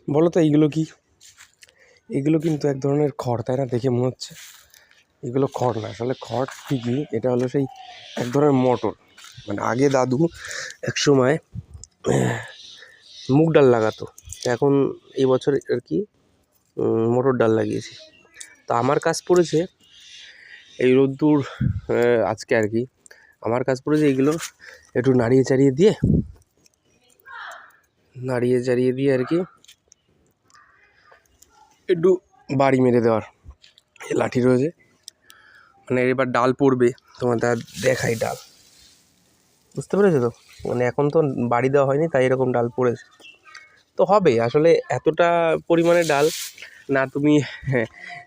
বলো তো এইগুলো কি? এগুলো কিন্তু এক ধরনের খড়, তাই না? দেখে মনে হচ্ছে এগুলো খড় না, আসলে খড় ঠিকই, এটা হলো সেই এক ধরনের মটর। মানে আগে দাদু এক সময় মুগ ডাল লাগাতো, এখন এই বছর আর কি মটর ডাল লাগিয়েছি। তো আমার কাজ পড়েছে এই রোদ্দুর আজকে আর কি আমার কাজ পড়েছে এইগুলো একটু নাড়িয়ে চাড়িয়ে দিয়ে আর কি একটু বাড়ি মেরে দেওয়ার। এই লাঠি রয়েছে, মানে এবার ডাল পড়বে, তোমাদের দেখাই ডাল, বুঝতে পেরেছো তো? মানে এখন তো বাড়ি দেওয়া হয়নি, তাই এরকম ডাল পড়েছে। তো হবে আসলে এতটা পরিমাণে ডাল না, তুমি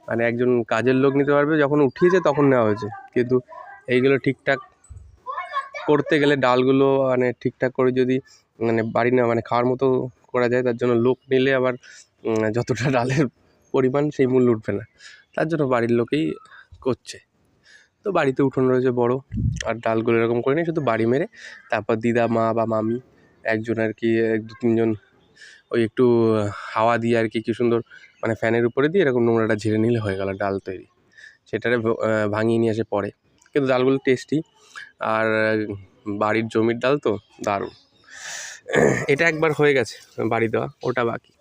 মানে একজন কাজের লোক নিতে পারবে, যখন উঠিয়েছে তখন নেওয়া হয়েছে। কিন্তু এইগুলো ঠিকঠাক করতে গেলে ডালগুলো মানে ঠিকঠাক করে যদি মানে বাড়ি না মানে খাওয়ার মতো করা যায়, তার জন্য লোক নিলে আবার যতটা ডালের পরিমাণ সেই মূল্য উঠবে না, তার জন্য বাড়ির লোকেই করছে। তো বাড়িতে উঠোন রয়েছে বড়, আর ডালগুলো এরকম করে নিই শুধু বাড়ি মেরে, তারপর দিদা, মা বা মামি একজন আর কি, এক দু তিনজন ওই একটু হাওয়া দিয়ে আর কি সুন্দর মানে ফ্যানের উপরে দিয়ে এরকম নোংরাটা ঝেড়ে নিলে হয়ে গেল ডাল তৈরি। সেটারে ভাঙিয়ে নিয়ে এসে পরে, কিন্তু ডালগুলো টেস্টি, আর বাড়ির জমির ডাল তো দারুণ। এটা একবার হয়ে গেছে বাড়ি দেওয়া, ওটা বাকি।